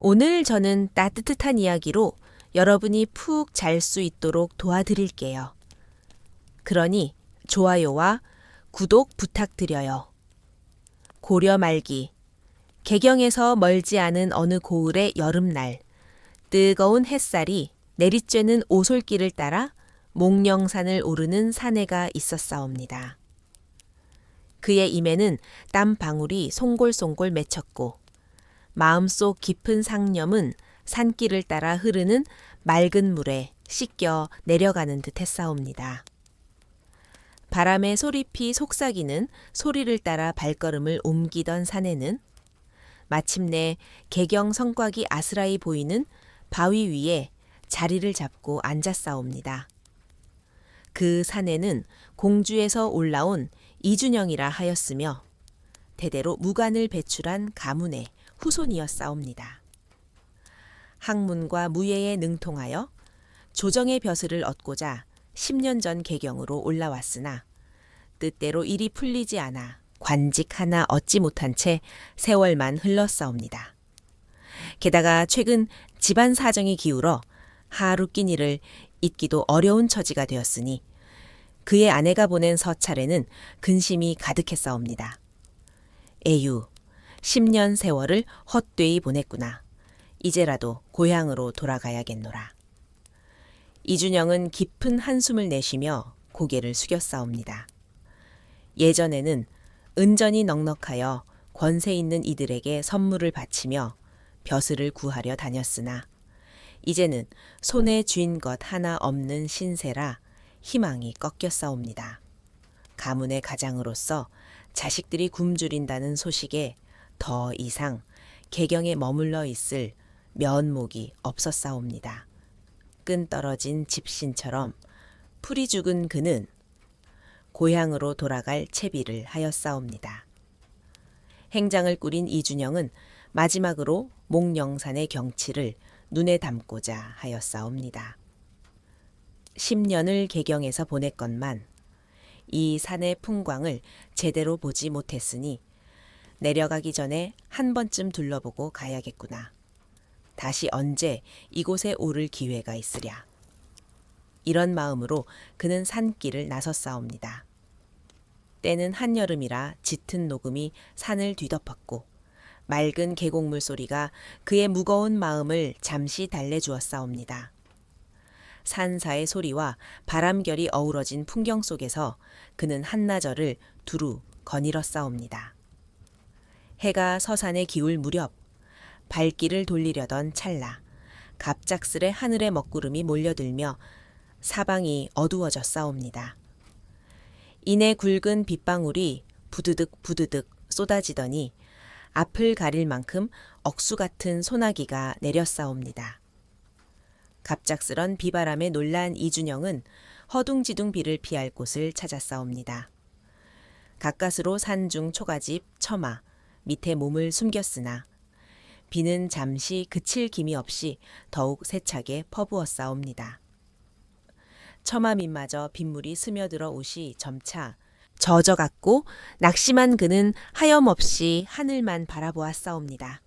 오늘 저는 따뜻한 이야기로 여러분이 푹 잘 수 있도록 도와드릴게요. 그러니 좋아요와 구독 부탁드려요. 고려 말기, 개경에서 멀지 않은 어느 고을의 여름날, 뜨거운 햇살이 내리쬐는 오솔길을 따라 몽령산을 오르는 사내가 있었사옵니다. 그의 임에는 땀방울이 송골송골 맺혔고 마음속 깊은 상념은 산길을 따라 흐르는 맑은 물에 씻겨 내려가는 듯 했사옵니다. 바람에 소리피 속삭이는 소리를 따라 발걸음을 옮기던 사내는 마침내 개경 성곽이 아스라이 보이는 바위 위에 자리를 잡고 앉았사옵니다. 그 사내는 공주에서 올라온 이준영이라 하였으며 대대로 무관을 배출한 가문의 후손이었사옵니다. 학문과 무예에 능통하여 조정의 벼슬을 얻고자 10년 전 개경으로 올라왔으나 뜻대로 일이 풀리지 않아 관직 하나 얻지 못한 채 세월만 흘렀사옵니다. 게다가 최근 집안 사정이 기울어 하루 끼니를 잊기도 어려운 처지가 되었으니 그의 아내가 보낸 서찰에는 근심이 가득했사옵니다. 에휴, 10년 세월을 헛되이 보냈구나. 이제라도 고향으로 돌아가야겠노라. 이준영은 깊은 한숨을 내쉬며 고개를 숙였사옵니다. 예전에는 은전이 넉넉하여 권세 있는 이들에게 선물을 바치며 벼슬을 구하려 다녔으나 이제는 손에 쥔 것 하나 없는 신세라 희망이 꺾였사옵니다. 가문의 가장으로서 자식들이 굶주린다는 소식에 더 이상 개경에 머물러 있을 면목이 없었사옵니다. 끈 떨어진 집신처럼 풀이 죽은 그는 고향으로 돌아갈 채비를 하였사옵니다. 행장을 꾸린 이준영은 마지막으로 몽령산의 경치를 눈에 담고자 하였사옵니다. 10년을 개경에서 보냈건만 이 산의 풍광을 제대로 보지 못했으니 내려가기 전에 한 번쯤 둘러보고 가야겠구나. 다시 언제 이곳에 오를 기회가 있으랴. 이런 마음으로 그는 산길을 나섰사옵니다. 때는 한여름이라 짙은 녹음이 산을 뒤덮었고 맑은 계곡물 소리가 그의 무거운 마음을 잠시 달래주었사옵니다. 산사의 소리와 바람결이 어우러진 풍경 속에서 그는 한나절을 두루 거닐었사옵니다. 해가 서산에 기울 무렵 발길을 돌리려던 찰나 갑작스레 하늘의 먹구름이 몰려들며 사방이 어두워졌사옵니다. 이내 굵은 빗방울이 부드득 부드득 쏟아지더니 앞을 가릴 만큼 억수 같은 소나기가 내렸사옵니다. 갑작스런 비바람에 놀란 이준영은 허둥지둥 비를 피할 곳을 찾았사옵니다. 가까스로 산중 초가집 처마 밑에 몸을 숨겼으나 비는 잠시 그칠 김이 없이 더욱 세차게 퍼부었사옵니다. 처마 밑마저 빗물이 스며들어 옷이 점차 젖어갔고 낙심한 그는 하염없이 하늘만 바라보았사옵니다.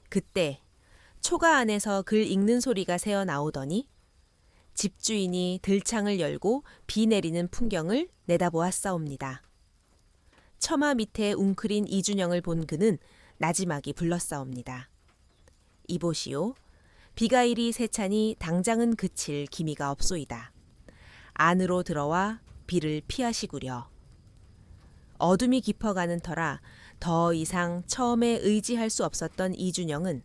그때 초가 안에서 글 읽는 소리가 새어 나오더니 집주인이 들창을 열고 비 내리는 풍경을 내다보았사옵니다. 처마 밑에 웅크린 이준영을 본 그는 나지막이 불렀사옵니다. 이보시오. 비가 이리 세차니 당장은 그칠 기미가 없소이다. 안으로 들어와 비를 피하시구려. 어둠이 깊어가는 터라 더 이상 처음에 의지할 수 없었던 이준영은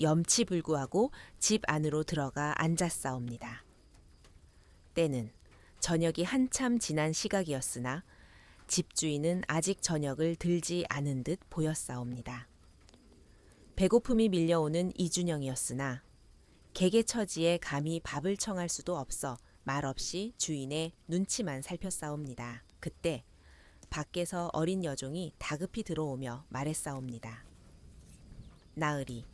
염치불구하고 집 안으로 들어가 앉았사옵니다. 때는 저녁이 한참 지난 시각이었으나 집주인은 아직 저녁을 들지 않은 듯 보였사옵니다. 배고픔이 밀려오는 이준영이었으나 개개처지에 감히 밥을 청할 수도 없어 말없이 주인의 눈치만 살폈사옵니다. 그때 밖에서 어린 여종이 다급히 들어오며 말했사옵니다. 나으리,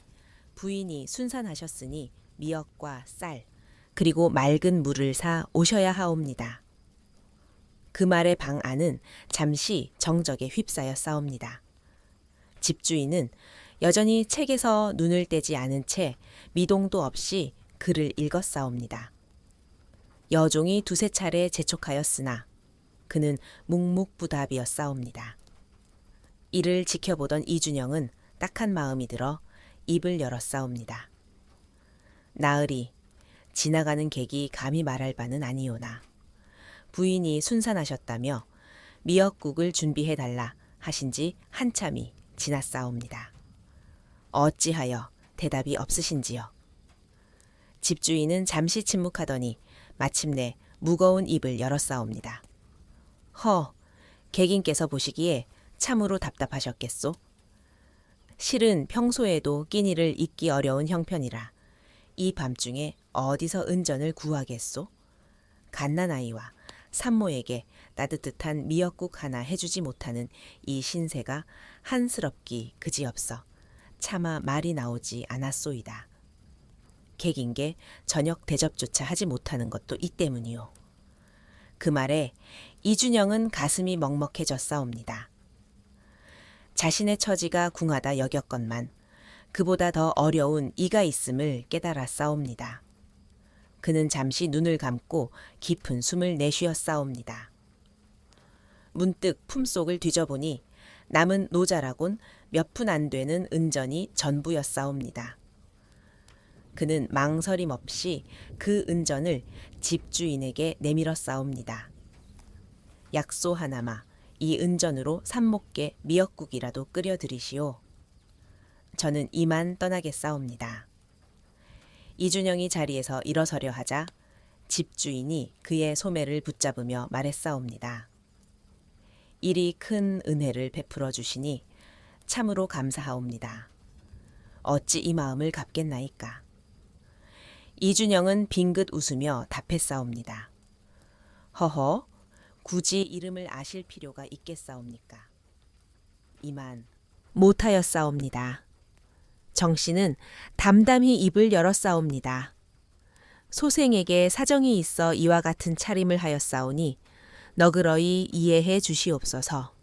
부인이 순산하셨으니 미역과 쌀, 그리고 맑은 물을 사 오셔야 하옵니다. 그 말에 방 안은 잠시 정적에 휩싸여 싸웁니다. 집주인은 여전히 책에서 눈을 떼지 않은 채 미동도 없이 글을 읽었사옵니다. 여종이 두세 차례 재촉하였으나 그는 묵묵부답이었사옵니다. 이를 지켜보던 이준영은 딱한 마음이 들어 입을 열었사옵니다. 나으리, 지나가는 객이 감히 말할 바는 아니오나 부인이 순산하셨다며 미역국을 준비해달라 하신 지 한참이 지났사옵니다. 어찌하여 대답이 없으신지요? 집주인은 잠시 침묵하더니 마침내 무거운 입을 열었사옵니다. 객인께서 보시기에 참으로 답답하셨겠소? 실은 평소에도 끼니를 잊기 어려운 형편이라 이 밤중에 어디서 은전을 구하겠소? 갓난아이와 산모에게 따뜻한 미역국 하나 해주지 못하는 이 신세가 한스럽기 그지없어 차마 말이 나오지 않았소이다. 객인께 저녁 대접조차 하지 못하는 것도 이 때문이요. 그 말에 이준영은 가슴이 먹먹해졌사옵니다. 자신의 처지가 궁하다 여겼건만 그보다 더 어려운 이가 있음을 깨달았사옵니다. 그는 잠시 눈을 감고 깊은 숨을 내쉬었사옵니다. 문득 품속을 뒤져보니 남은 노자라곤 몇 푼 안 되는 은전이 전부였사옵니다. 그는 망설임 없이 그 은전을 집주인에게 내밀었사옵니다. 약소 하나마 이 은전으로 산목께 미역국이라도 끓여드리시오. 저는 이만 떠나겠사옵니다. 이준영이 자리에서 일어서려 하자 집주인이 그의 소매를 붙잡으며 말했사옵니다. 이리 큰 은혜를 베풀어 주시니 참으로 감사하옵니다. 어찌 이 마음을 갚겠나이까. 이준영은 빙긋 웃으며 답했사옵니다. 허허, 굳이 이름을 아실 필요가 있겠사옵니까? 이만 못하였사옵니다. 정씨는 담담히 입을 열었사옵니다. 소생에게 사정이 있어 이와 같은 차림을 하였사오니 너그러이 이해해 주시옵소서.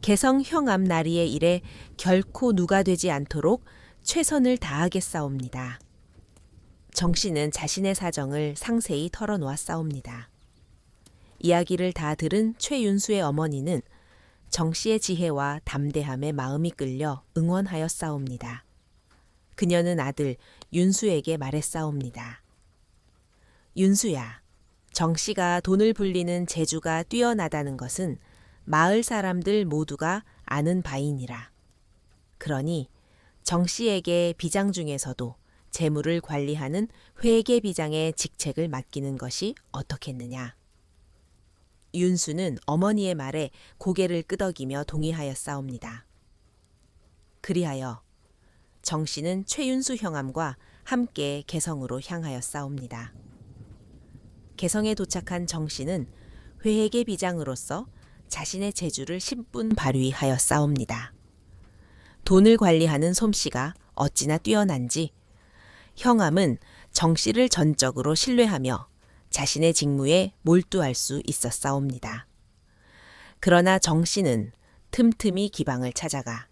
개성 형암 나리의 일에 결코 누가 되지 않도록 최선을 다하겠사옵니다. 정씨는 자신의 사정을 상세히 털어놓았사옵니다. 이야기를 다 들은 최윤수의 어머니는 정씨의 지혜와 담대함에 마음이 끌려 응원하였사옵니다. 그녀는 아들 윤수에게 말했사옵니다. 윤수야, 정씨가 돈을 불리는 재주가 뛰어나다는 것은 마을 사람들 모두가 아는 바이니라. 그러니 정씨에게 비장 중에서도 재물을 관리하는 회계비장의 직책을 맡기는 것이 어떻겠느냐. 윤수는 어머니의 말에 고개를 끄덕이며 동의하였사옵니다. 그리하여 정씨는 최윤수 형암과 함께 개성으로 향하였사옵니다. 개성에 도착한 정씨는 회계비장으로서 자신의 재주를 신분 발휘하였사옵니다. 돈을 관리하는 솜씨가 어찌나 뛰어난지 형암은 정씨를 전적으로 신뢰하며 자신의 직무에 몰두할 수 있었사옵니다. 그러나 정씨는 틈틈이 기방을 찾아가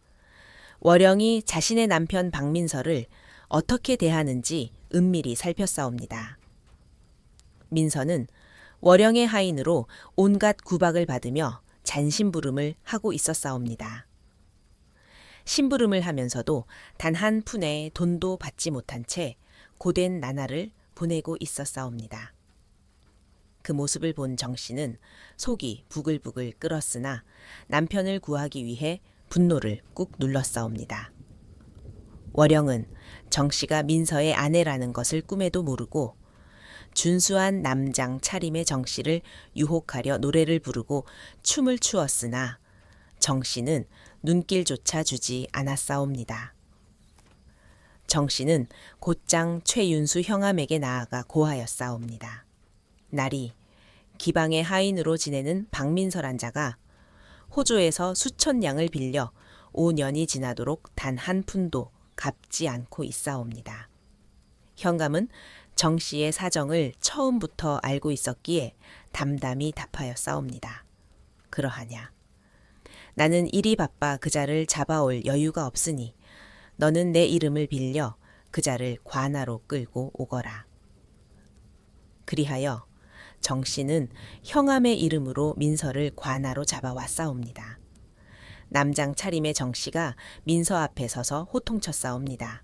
월영이 자신의 남편 박민서를 어떻게 대하는지 은밀히 살폈사옵니다. 민서는 월영의 하인으로 온갖 구박을 받으며 잔심부름을 하고 있었사옵니다. 심부름을 하면서도 단 한 푼의 돈도 받지 못한 채 고된 나날을 보내고 있었사옵니다. 그 모습을 본 정씨는 속이 부글부글 끓었으나 남편을 구하기 위해 분노를 꾹 눌렀사옵니다. 월영은 정씨가 민서의 아내라는 것을 꿈에도 모르고 준수한 남장 차림의 정씨를 유혹하려 노래를 부르고 춤을 추었으나 정씨는 눈길조차 주지 않았사옵니다. 정씨는 곧장 최윤수 형암에게 나아가 고하였사옵니다. 날이 기방의 하인으로 지내는 박민서란 자가 호조에서 수천 양을 빌려 5년이 지나도록 단 한 푼도 갚지 않고 있사옵니다. 형감은 정씨의 사정을 처음부터 알고 있었기에 담담히 답하였사옵니다. 그러하냐. 나는 일이 바빠 그자를 잡아올 여유가 없으니 너는 내 이름을 빌려 그 자를 관하로 끌고 오거라. 그리하여 정씨는 형암의 이름으로 민서를 관하로 잡아왔사옵니다. 남장 차림의 정씨가 민서 앞에 서서 호통쳤사옵니다.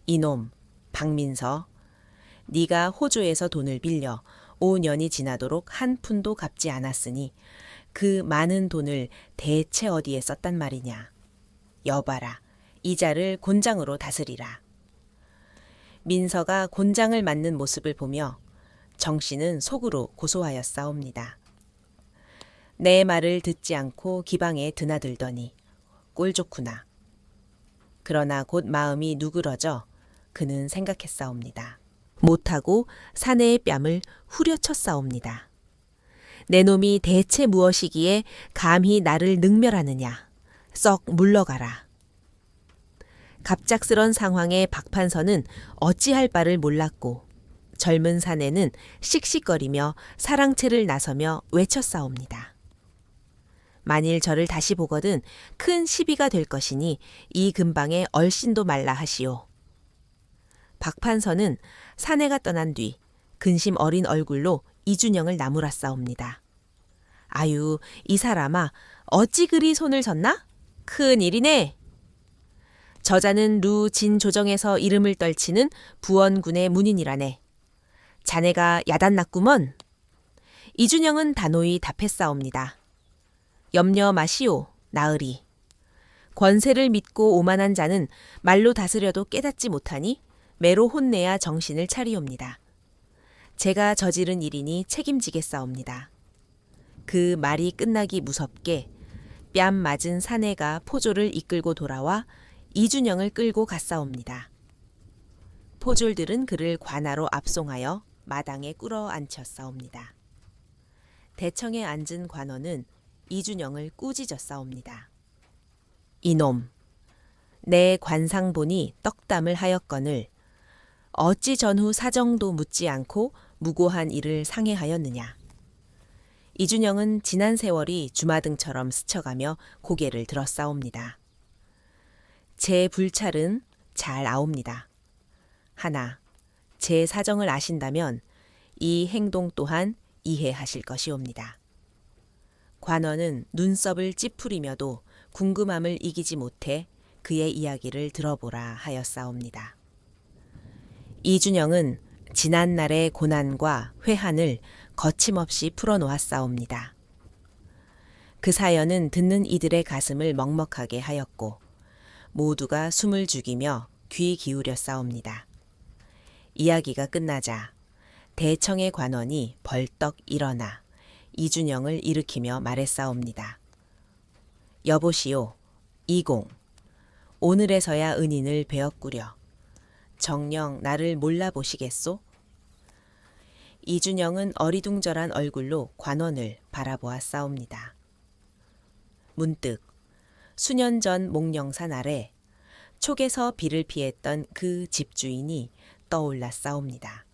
이놈 박민서, 네가 호주에서 돈을 빌려 5년이 지나도록 한 푼도 갚지 않았으니 그 많은 돈을 대체 어디에 썼단 말이냐. 여봐라, 이자를 곤장으로 다스리라. 민서가 곤장을 맞는 모습을 보며 정씨는 속으로 고소하였사옵니다. 내 말을 듣지 않고 기방에 드나들더니 꼴 좋구나. 그러나 곧 마음이 누그러져 그는 생각했사옵니다. 못하고 사내의 뺨을 후려쳤사옵니다. 내 놈이 대체 무엇이기에 감히 나를 능멸하느냐. 썩 물러가라. 갑작스런 상황에 박판서는 어찌할 바를 몰랐고 젊은 사내는 씩씩거리며 사랑채를 나서며 외쳤사옵니다. 만일 저를 다시 보거든 큰 시비가 될 것이니 이 근방에 얼씬도 말라 하시오. 박판서는 사내가 떠난 뒤 근심 어린 얼굴로 이준영을 나무랐사옵니다. 아유, 이 사람아, 어찌 그리 손을 섰나? 큰일이네. 저자는 루 진조정에서 이름을 떨치는 부원군의 문인이라네. 자네가 야단났구먼. 이준영은 단호히 답했사옵니다. 염려 마시오, 나으리. 권세를 믿고 오만한 자는 말로 다스려도 깨닫지 못하니 매로 혼내야 정신을 차리옵니다. 제가 저지른 일이니 책임지겠사옵니다. 그 말이 끝나기 무섭게 뺨 맞은 사내가 포졸을 이끌고 돌아와 이준영을 끌고 갔사옵니다. 포졸들은 그를 관하로 압송하여 마당에 꿇어 앉혔사옵니다. 대청에 앉은 관원은 이준영을 꾸짖었사옵니다. 이놈, 내 관상본이 떡담을 하였거늘 어찌 전후 사정도 묻지 않고 무고한 일을 상해하였느냐. 이준영은 지난 세월이 주마등처럼 스쳐가며 고개를 들었사옵니다. 제 불찰은 잘 아옵니다. 하나, 제 사정을 아신다면 이 행동 또한 이해하실 것이옵니다. 관원은 눈썹을 찌푸리며도 궁금함을 이기지 못해 그의 이야기를 들어보라 하였사옵니다. 이준영은 지난날의 고난과 회한을 거침없이 풀어놓았사옵니다. 그 사연은 듣는 이들의 가슴을 먹먹하게 하였고 모두가 숨을 죽이며 귀 기울였사옵니다. 이야기가 끝나자 대청의 관원이 벌떡 일어나 이준영을 일으키며 말했사옵니다. 여보시오, 이공. 오늘에서야 은인을 베었구려. 정녕 나를 몰라보시겠소? 이준영은 어리둥절한 얼굴로 관원을 바라보았사옵니다. 문득 수년 전 목령산 아래 촉에서 비를 피했던 그 집주인이 떠올랐사옵니다.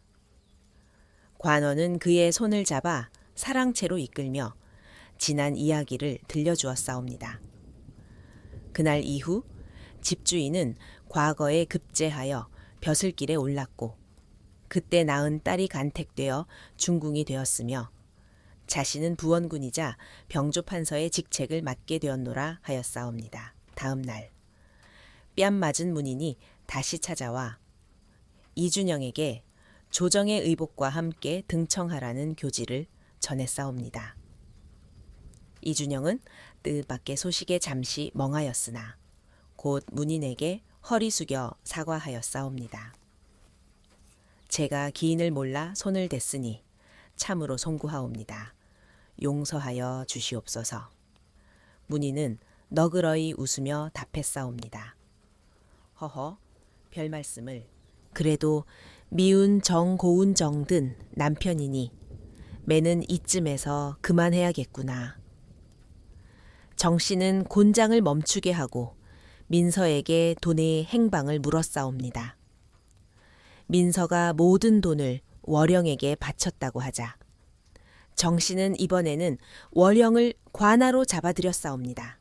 관원은 그의 손을 잡아 사랑채로 이끌며 지난 이야기를 들려주었사옵니다. 그날 이후 집주인은 과거에 급제하여 벼슬길에 올랐고 그때 낳은 딸이 간택되어 중궁이 되었으며 자신은 부원군이자 병조판서의 직책을 맡게 되었노라 하였사옵니다. 다음 날 뺨 맞은 문인이 다시 찾아와 이준영에게 조정의 의복과 함께 등청하라는 교지를 전했사옵니다. 이준영은 뜻밖의 소식에 잠시 멍하였으나 곧 문인에게 허리 숙여 사과하였사옵니다. 제가 기인을 몰라 손을 댔으니 참으로 송구하옵니다. 용서하여 주시옵소서. 문인은 너그러이 웃으며 답했사옵니다. 허허, 별 말씀을. 그래도 미운 정 고운 정든 남편이니 매는 이쯤에서 그만해야겠구나. 정씨는 곤장을 멈추게 하고 민서에게 돈의 행방을 물었사옵니다. 민서가 모든 돈을 월영에게 바쳤다고 하자 정씨는 이번에는 월영을 관하로 잡아들였사옵니다.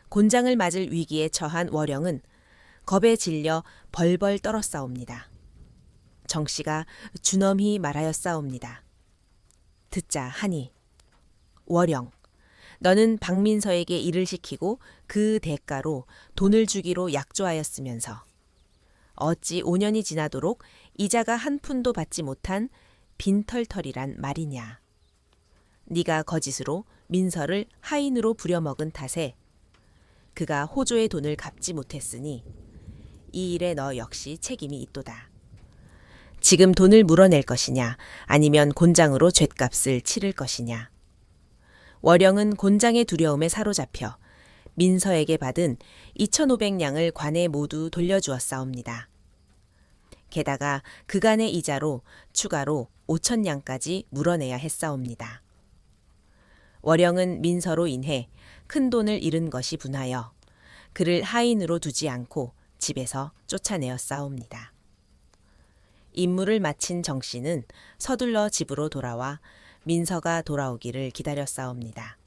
곤장을 맞을 위기에 처한 월영은 겁에 질려 벌벌 떨었사옵니다. 정씨가 준엄히 말하였사옵니다. 듣자 하니, 월영, 너는 박민서에게 일을 시키고 그 대가로 돈을 주기로 약조하였으면서 어찌 5년이 지나도록 이자가 한 푼도 받지 못한 빈털털이란 말이냐. 네가 거짓으로 민서를 하인으로 부려먹은 탓에 그가 호조의 돈을 갚지 못했으니 이 일에 너 역시 책임이 있도다. 지금 돈을 물어낼 것이냐 아니면 곤장으로 죗값을 치를 것이냐. 월영은 곤장의 두려움에 사로잡혀 민서에게 받은 2,500냥을 관에 모두 돌려주었사옵니다. 게다가 그간의 이자로 추가로 5,000냥까지 물어내야 했사옵니다. 월영은 민서로 인해 큰 돈을 잃은 것이 분하여 그를 하인으로 두지 않고 집에서 쫓아내었사옵니다. 임무를 마친 정씨는 서둘러 집으로 돌아와 민서가 돌아오기를 기다렸사옵니다.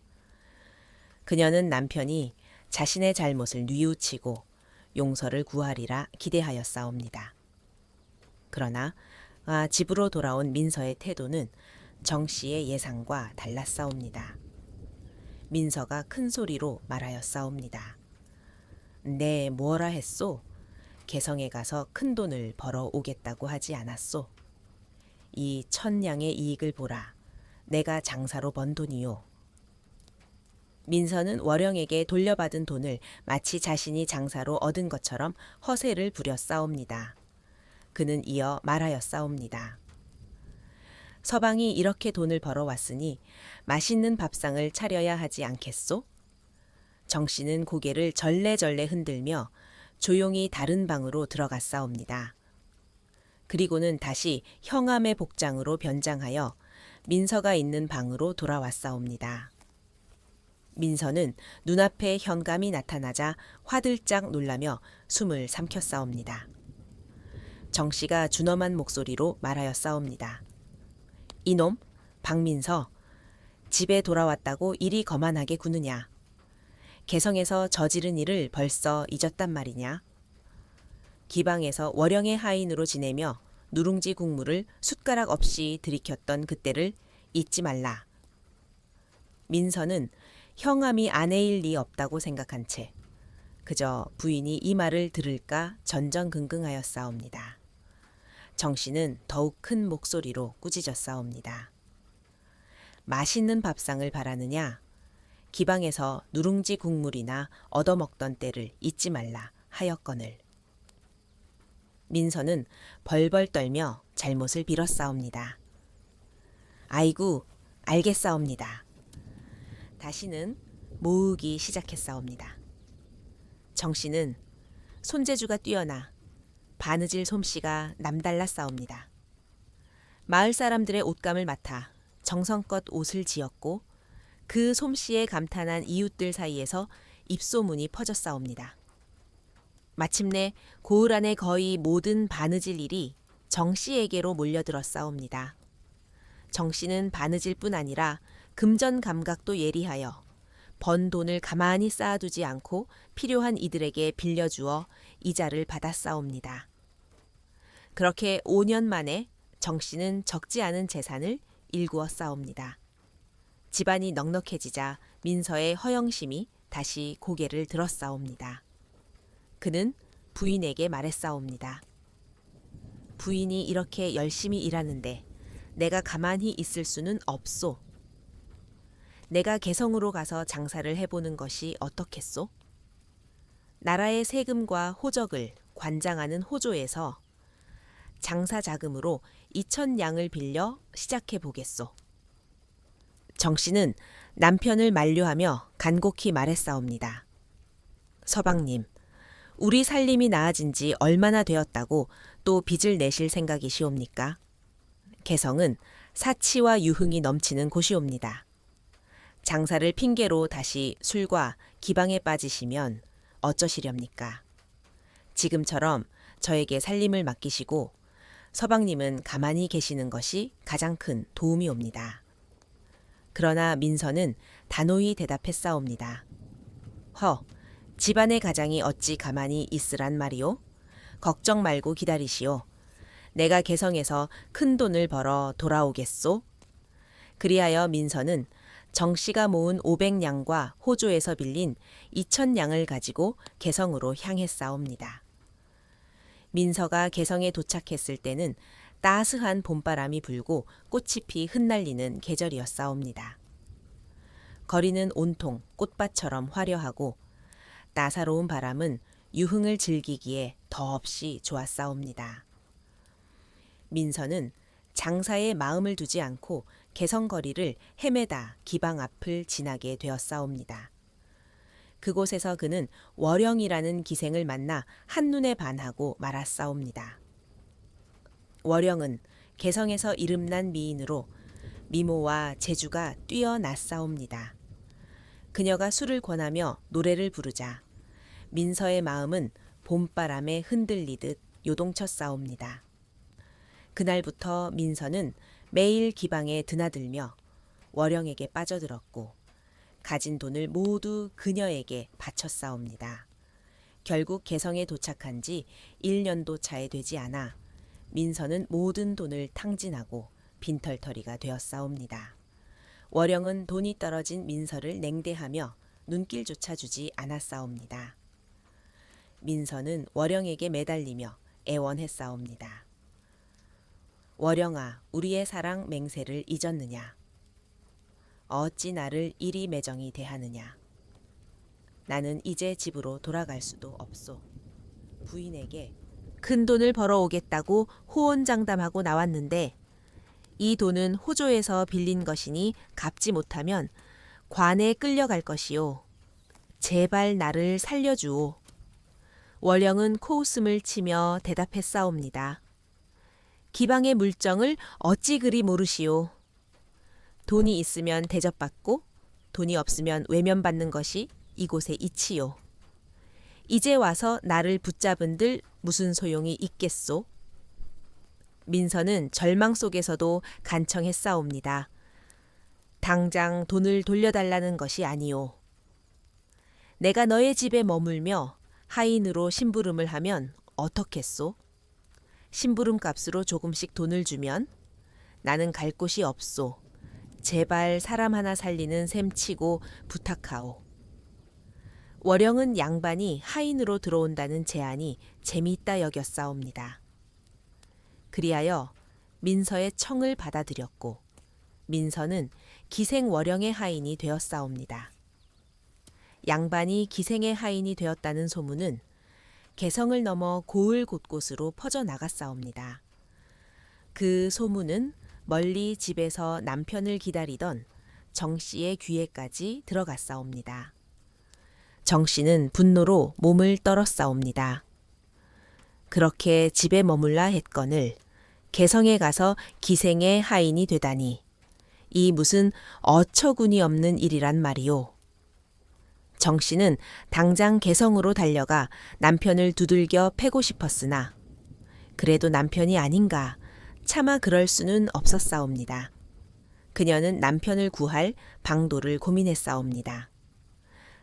그녀는 남편이 자신의 잘못을 뉘우치고 용서를 구하리라 기대하였사옵니다. 그러나 집으로 돌아온 민서의 태도는 정씨의 예상과 달랐사옵니다. 민서가 큰 소리로 말하였사옵니다. 네, 뭐라 했소? 개성에 가서 큰 돈을 벌어 오겠다고 하지 않았소? 이 1,000냥의 이익을 보라. 내가 장사로 번 돈이요. 민서는 월영에게 돌려받은 돈을 마치 자신이 장사로 얻은 것처럼 허세를 부렸사옵니다. 그는 이어 말하였사옵니다. 서방이 이렇게 돈을 벌어왔으니 맛있는 밥상을 차려야 하지 않겠소? 정씨는 고개를 절레절레 흔들며 조용히 다른 방으로 들어갔사옵니다. 그리고는 다시 형함의 복장으로 변장하여 민서가 있는 방으로 돌아왔사옵니다. 민서는 눈앞에 현감이 나타나자 화들짝 놀라며 숨을 삼켰사옵니다. 정씨가 준엄한 목소리로 말하였사옵니다. 이놈, 박민서, 집에 돌아왔다고 이리 거만하게 구느냐. 개성에서 저지른 일을 벌써 잊었단 말이냐. 기방에서 월영의 하인으로 지내며 누룽지 국물을 숟가락 없이 들이켰던 그때를 잊지 말라. 민서는 형함이 아내일 리 없다고 생각한 채 그저 부인이 이 말을 들을까 전전긍긍하였사옵니다. 정씨는 더욱 큰 목소리로 꾸짖었사옵니다. 맛있는 밥상을 바라느냐? 기방에서 누룽지 국물이나 얻어먹던 때를 잊지 말라 하였거늘. 민서는 벌벌 떨며 잘못을 빌었사옵니다. 아이고, 알겠사옵니다. 다시는 모으기 시작했사옵니다. 정씨는 손재주가 뛰어나 바느질 솜씨가 남달랐사옵니다. 마을 사람들의 옷감을 맡아 정성껏 옷을 지었고 그 솜씨에 감탄한 이웃들 사이에서 입소문이 퍼졌사옵니다. 마침내 고을 안의 거의 모든 바느질 일이 정씨에게로 몰려들었사옵니다. 정씨는 바느질뿐 아니라 금전 감각도 예리하여 번 돈을 가만히 쌓아두지 않고 필요한 이들에게 빌려주어 이자를 받았사옵니다. 그렇게 5년 만에 정씨는 적지 않은 재산을 일구었사옵니다. 집안이 넉넉해지자 민서의 허영심이 다시 고개를 들었사옵니다. 그는 부인에게 말했사옵니다. 부인이 이렇게 열심히 일하는데 내가 가만히 있을 수는 없소. 내가 개성으로 가서 장사를 해보는 것이 어떻겠소? 나라의 세금과 호적을 관장하는 호조에서 장사 자금으로 2,000냥을 빌려 시작해 보겠소. 정씨는 남편을 만류하며 간곡히 말했사옵니다. 서방님, 우리 살림이 나아진 지 얼마나 되었다고 또 빚을 내실 생각이시옵니까? 개성은 사치와 유흥이 넘치는 곳이옵니다. 장사를 핑계로 다시 술과 기방에 빠지시면 어쩌시렵니까? 지금처럼 저에게 살림을 맡기시고 서방님은 가만히 계시는 것이 가장 큰 도움이옵니다. 그러나 민서는 단호히 대답했사옵니다. 집안의 가장이 어찌 가만히 있으란 말이오? 걱정 말고 기다리시오. 내가 개성에서 큰 돈을 벌어 돌아오겠소. 그리하여 민서는 정 씨가 모은 500냥과 호조에서 빌린 2000냥을 가지고 개성으로 향했사옵니다. 민서가 개성에 도착했을 때는 따스한 봄바람이 불고 꽃이 피 흩날리는 계절이었사옵니다. 거리는 온통 꽃밭처럼 화려하고 따사로운 바람은 유흥을 즐기기에 더없이 좋았사옵니다. 민서는 장사에 마음을 두지 않고 개성거리를 헤매다 기방 앞을 지나게 되었사옵니다. 그곳에서 그는 월영이라는 기생을 만나 한눈에 반하고 말았사옵니다. 월영은 개성에서 이름난 미인으로 미모와 재주가 뛰어났사옵니다. 그녀가 술을 권하며 노래를 부르자 민서의 마음은 봄바람에 흔들리듯 요동쳤사옵니다. 그날부터 민서는 매일 기방에 드나들며 월영에게 빠져들었고 가진 돈을 모두 그녀에게 바쳤사옵니다. 결국 개성에 도착한 지 1년도 차에 되지 않아 민서는 모든 돈을 탕진하고 빈털터리가 되었사옵니다. 월영은 돈이 떨어진 민서를 냉대하며 눈길조차 주지 않았사옵니다. 민서는 월영에게 매달리며 애원했사옵니다. 월영아, 우리의 사랑 맹세를 잊었느냐? 어찌 나를 이리 매정히 대하느냐? 나는 이제 집으로 돌아갈 수도 없소. 부인에게 큰 돈을 벌어오겠다고 호언장담하고 나왔는데 이 돈은 호조에서 빌린 것이니 갚지 못하면 관에 끌려갈 것이요. 제발 나를 살려주오. 월영은 코웃음을 치며 대답했사옵니다. 기방의 물정을 어찌 그리 모르시오. 돈이 있으면 대접받고 돈이 없으면 외면받는 것이 이곳의 이치요. 이제 와서 나를 붙잡은들 무슨 소용이 있겠소? 민서는 절망 속에서도 간청했사옵니다. 당장 돈을 돌려달라는 것이 아니오. 내가 너의 집에 머물며 하인으로 심부름을 하면 어떻겠소? 심부름 값으로 조금씩 돈을 주면 나는 갈 곳이 없소. 제발 사람 하나 살리는 셈치고 부탁하오. 월영은 양반이 하인으로 들어온다는 제안이 재미있다 여겼사옵니다. 그리하여 민서의 청을 받아들였고 민서는 기생 월영의 하인이 되었사옵니다. 양반이 기생의 하인이 되었다는 소문은 개성을 넘어 고을 곳곳으로 퍼져나갔사옵니다. 그 소문은 멀리 집에서 남편을 기다리던 정 씨의 귀에까지 들어갔사옵니다. 정 씨는 분노로 몸을 떨었사옵니다. 그렇게 집에 머물라 했거늘 개성에 가서 기생의 하인이 되다니 이 무슨 어처구니 없는 일이란 말이오. 정 씨는 당장 개성으로 달려가 남편을 두들겨 패고 싶었으나 그래도 남편이 아닌가 차마 그럴 수는 없었사옵니다. 그녀는 남편을 구할 방도를 고민했사옵니다.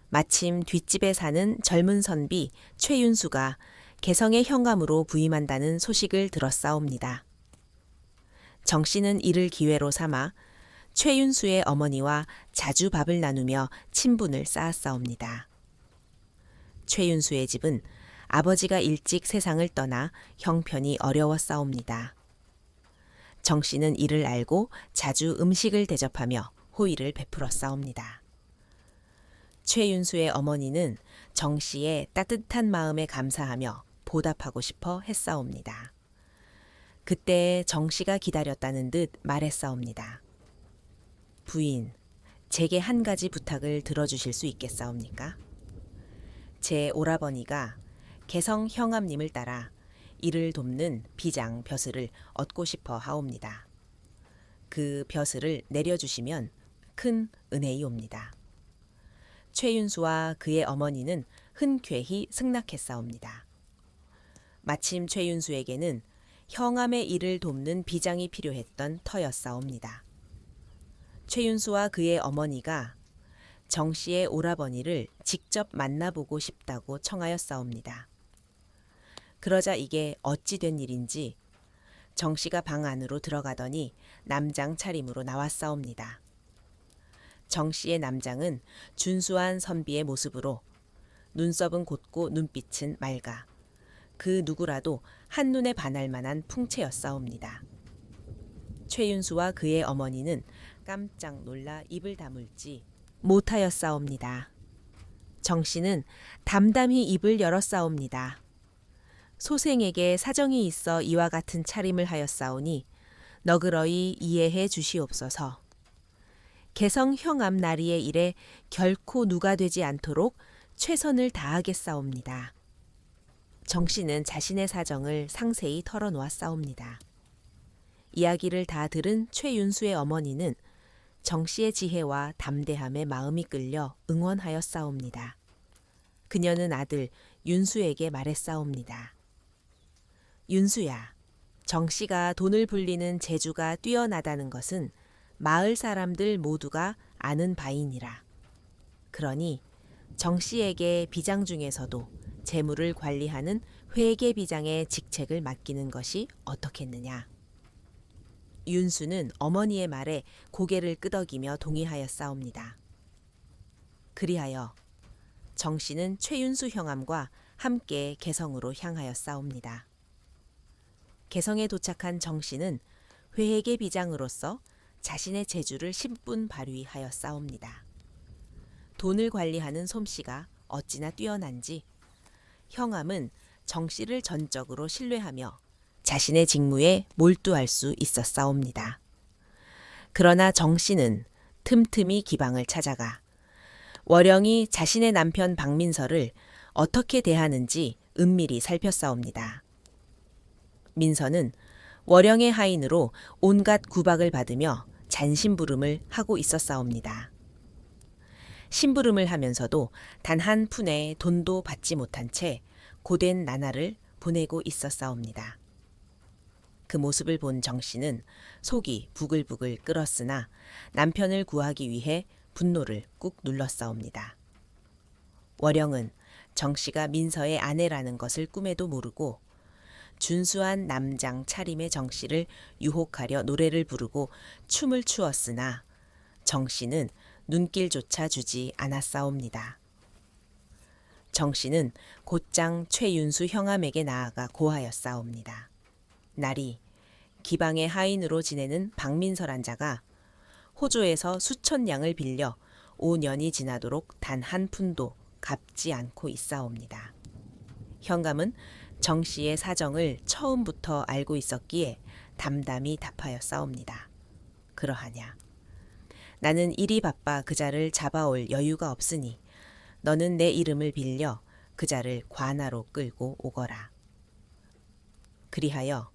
마침 뒷집에 사는 젊은 선비 최윤수가 개성의 형감으로 부임한다는 소식을 들었사옵니다. 정 씨는 이를 기회로 삼아 최윤수의 어머니와 자주 밥을 나누며 친분을 쌓았사옵니다. 최윤수의 집은 아버지가 일찍 세상을 떠나 형편이 어려웠사옵니다. 정 씨는 이를 알고 자주 음식을 대접하며 호의를 베풀었사옵니다. 최윤수의 어머니는 정 씨의 따뜻한 마음에 감사하며 보답하고 싶어 했사옵니다. 그때 정 씨가 기다렸다는 듯 말했사옵니다. 부인, 제게 한 가지 부탁을 들어주실 수 있겠사옵니까? 제 오라버니가 개성 형암님을 따라 이를 돕는 비장 벼슬을 얻고 싶어 하옵니다. 그 벼슬을 내려주시면 큰 은혜이옵니다. 최윤수와 그의 어머니는 흔쾌히 승낙했사옵니다. 마침 최윤수에게는 형암의 일을 돕는 비장이 필요했던 터였사옵니다. 최윤수와 그의 어머니가 정 씨의 오라버니를 직접 만나보고 싶다고 청하였사옵니다. 그러자 이게 어찌 된 일인지 정 씨가 방 안으로 들어가더니 남장 차림으로 나왔사옵니다. 정 씨의 남장은 준수한 선비의 모습으로 눈썹은 곧고 눈빛은 맑아 그 누구라도 한눈에 반할 만한 풍채였사옵니다. 최윤수와 그의 어머니는 깜짝 놀라 입을 다물지 못하였사옵니다. 정 씨는 담담히 입을 열었사옵니다. 소생에게 사정이 있어 이와 같은 차림을 하였사오니 너그러이 이해해 주시옵소서. 개성 형암 나리의 일에 결코 누가 되지 않도록 최선을 다하겠사옵니다. 정 씨는 자신의 사정을 상세히 털어놓았사옵니다. 이야기를 다 들은 최윤수의 어머니는 정 씨의 지혜와 담대함에 마음이 끌려 응원하였사옵니다. 그녀는 아들 윤수에게 말했사옵니다. 윤수야, 정 씨가 돈을 불리는 재주가 뛰어나다는 것은 마을 사람들 모두가 아는 바이니라. 그러니 정 씨에게 비장 중에서도 재물을 관리하는 회계비장의 직책을 맡기는 것이 어떻겠느냐. 윤수는 어머니의 말에 고개를 끄덕이며 동의하였사옵니다. 그리하여 정 씨는 최윤수 형암과 함께 개성으로 향하였사옵니다. 개성에 도착한 정 씨는 회계비장으로서 자신의 재주를 신분 발휘하였사옵니다. 돈을 관리하는 솜씨가 어찌나 뛰어난지 형암은 정 씨를 전적으로 신뢰하며 자신의 직무에 몰두할 수 있었사옵니다. 그러나 정 씨는 틈틈이 기방을 찾아가 월영이 자신의 남편 박민서를 어떻게 대하는지 은밀히 살폈사옵니다. 민서는 월영의 하인으로 온갖 구박을 받으며 잔심부름을 하고 있었사옵니다. 심부름을 하면서도 단 한 푼의 돈도 받지 못한 채 고된 나날을 보내고 있었사옵니다. 그 모습을 본 정 씨는 속이 부글부글 끓었으나 남편을 구하기 위해 분노를 꾹 눌렀사옵니다. 월영은 정 씨가 민서의 아내라는 것을 꿈에도 모르고 준수한 남장 차림의 정 씨를 유혹하려 노래를 부르고 춤을 추었으나 정 씨는 눈길조차 주지 않았사옵니다. 정 씨는 곧장 최윤수 형암에게 나아가 고하였사옵니다. 날이 기방의 하인으로 지내는 박민서란 자가 호조에서 수천 냥을 빌려 5년이 지나도록 단 한 푼도 갚지 않고 있사옵니다. 형감은 정 씨의 사정을 처음부터 알고 있었기에 담담히 답하였사옵니다. 그러하냐. 나는 일이 바빠 그 자를 잡아올 여유가 없으니 너는 내 이름을 빌려 그 자를 관하로 끌고 오거라. 그리하여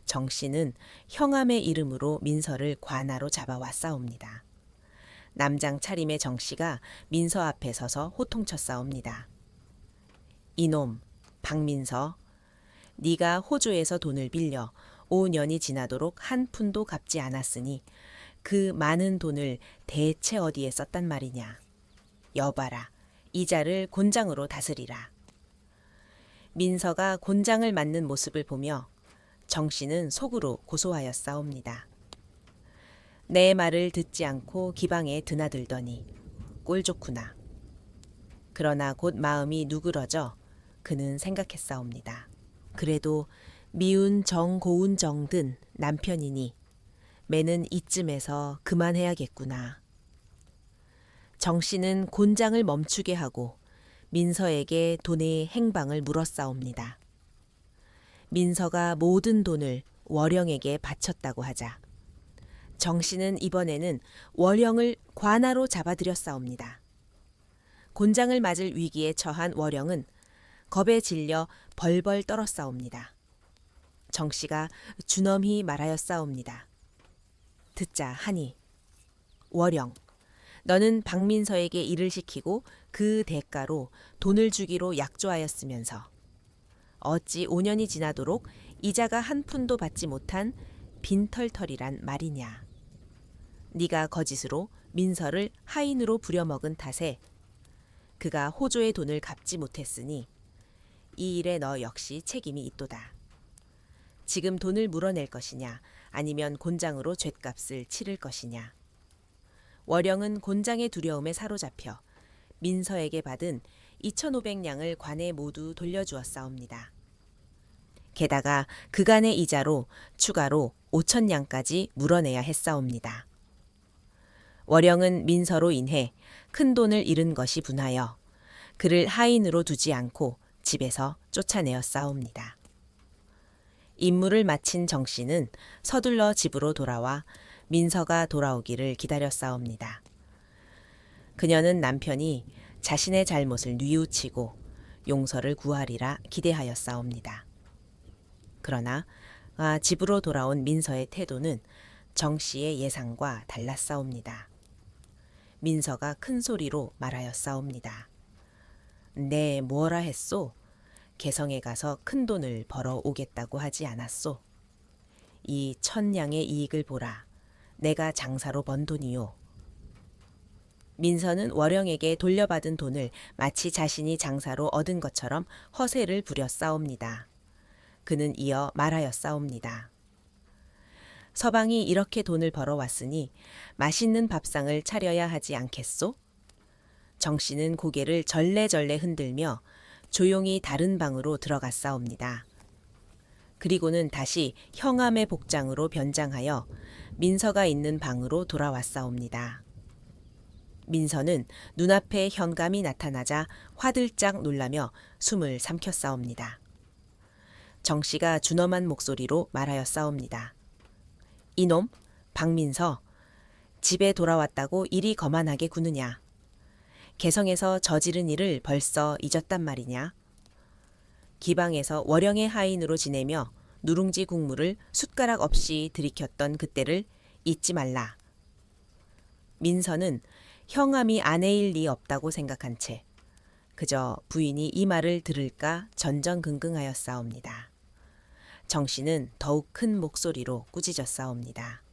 정 씨는 형암의 이름으로 민서를 관하로 잡아왔사옵니다. 남장 차림의 정 씨가 민서 앞에 서서 호통쳤사옵니다. 이놈 박민서, 네가 호조에서 돈을 빌려 5년이 지나도록 한 푼도 갚지 않았으니 그 많은 돈을 대체 어디에 썼단 말이냐. 여봐라, 이자를 곤장으로 다스리라. 민서가 곤장을 맞는 모습을 보며 정 씨는 속으로 고소하였사옵니다. 내 말을 듣지 않고 기방에 드나들더니 꼴 좋구나. 그러나 곧 마음이 누그러져 그는 생각했사옵니다. 그래도 미운 정 고운 정든 남편이니 매는 이쯤에서 그만해야겠구나. 정 씨는 곤장을 멈추게 하고 민서에게 돈의 행방을 물었사옵니다. 민서가 모든 돈을 월영에게 바쳤다고 하자 정 씨는 이번에는 월영을 관하로 잡아들였사옵니다. 곤장을 맞을 위기에 처한 월영은 겁에 질려 벌벌 떨었사옵니다. 정 씨가 준엄히 말하였사옵니다. 듣자 하니 월영, 너는 박민서에게 일을 시키고 그 대가로 돈을 주기로 약조하였으면서 어찌 5년이 지나도록 이자가 한 푼도 받지 못한 빈털털이란 말이냐. 네가 거짓으로 민서를 하인으로 부려먹은 탓에 그가 호조의 돈을 갚지 못했으니 이 일에 너 역시 책임이 있도다. 지금 돈을 물어낼 것이냐 아니면 곤장으로 죗값을 치를 것이냐. 월영은 곤장의 두려움에 사로잡혀 민서에게 받은 2,500냥을 관에 모두 돌려주었사옵니다. 게다가 그간의 이자로 추가로 5,000냥까지 물어내야 했사옵니다. 월영은 민서로 인해 큰 돈을 잃은 것이 분하여 그를 하인으로 두지 않고 집에서 쫓아내었사옵니다. 임무를 마친 정씨는 서둘러 집으로 돌아와 민서가 돌아오기를 기다렸사옵니다. 그녀는 남편이 자신의 잘못을 뉘우치고 용서를 구하리라 기대하였사옵니다. 그러나 집으로 돌아온 민서의 태도는 정씨의 예상과 달랐사옵니다. 민서가 큰 소리로 말하였사옵니다. 네, 뭐라 했소? 개성에 가서 큰 돈을 벌어 오겠다고 하지 않았소? 이 1,000냥의 이익을 보라. 내가 장사로 번 돈이요. 민서는 월영에게 돌려받은 돈을 마치 자신이 장사로 얻은 것처럼 허세를 부렸사옵니다. 그는 이어 말하였사옵니다. 서방이 이렇게 돈을 벌어왔으니 맛있는 밥상을 차려야 하지 않겠소? 정씨는 고개를 절레절레 흔들며 조용히 다른 방으로 들어갔사옵니다. 그리고는 다시 형암의 복장으로 변장하여 민서가 있는 방으로 돌아왔사옵니다. 민서는 눈앞에 현감이 나타나자 화들짝 놀라며 숨을 삼켰사옵니다. 정씨가 준엄한 목소리로 말하였사옵니다. 이놈, 박민서, 집에 돌아왔다고 이리 거만하게 구느냐? 개성에서 저지른 일을 벌써 잊었단 말이냐? 기방에서 월영의 하인으로 지내며 누룽지 국물을 숟가락 없이 들이켰던 그때를 잊지 말라. 민서는 형암이 아내일 리 없다고 생각한 채 그저 부인이 이 말을 들을까 전전긍긍하였사옵니다. 정씨는 더욱 큰 목소리로 꾸짖었사옵니다.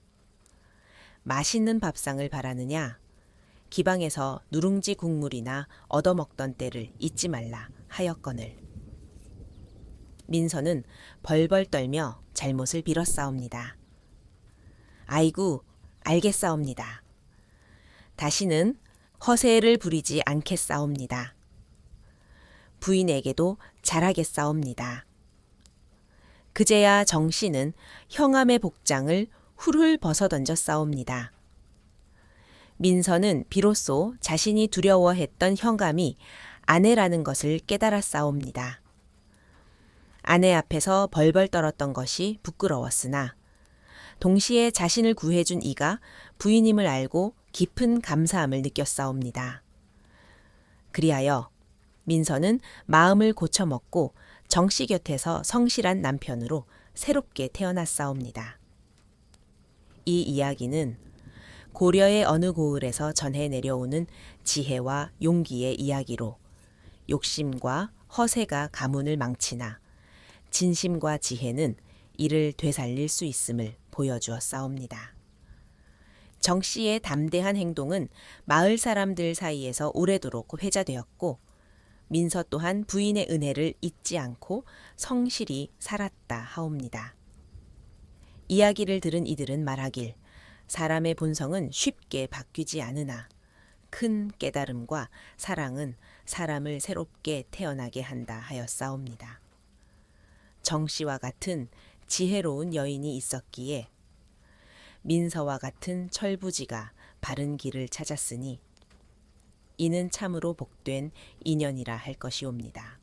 맛있는 밥상을 바라느냐? 기방에서 누룽지 국물이나 얻어먹던 때를 잊지 말라 하였거늘. 민서는 벌벌 떨며 잘못을 빌었사옵니다. 아이고, 알겠사옵니다. 다시는 허세를 부리지 않겠사옵니다. 부인에게도 잘하겠사옵니다. 그제야 정씨는 형암의 복장을 훌훌 벗어던졌사옵니다. 민서는 비로소 자신이 두려워했던 형감이 아내라는 것을 깨달았사옵니다. 아내 앞에서 벌벌 떨었던 것이 부끄러웠으나 동시에 자신을 구해준 이가 부인임을 알고 깊은 감사함을 느꼈사옵니다. 그리하여 민서는 마음을 고쳐먹고 정씨 곁에서 성실한 남편으로 새롭게 태어났사옵니다. 이 이야기는 고려의 어느 고을에서 전해 내려오는 지혜와 용기의 이야기로 욕심과 허세가 가문을 망치나 진심과 지혜는 이를 되살릴 수 있음을 보여주었사옵니다. 정씨의 담대한 행동은 마을 사람들 사이에서 오래도록 회자되었고 민서 또한 부인의 은혜를 잊지 않고 성실히 살았다 하옵니다. 이야기를 들은 이들은 말하길 사람의 본성은 쉽게 바뀌지 않으나 큰 깨달음과 사랑은 사람을 새롭게 태어나게 한다 하였사옵니다. 정씨와 같은 지혜로운 여인이 있었기에 민서와 같은 철부지가 바른 길을 찾았으니 이는 참으로 복된 인연이라 할 것이옵니다.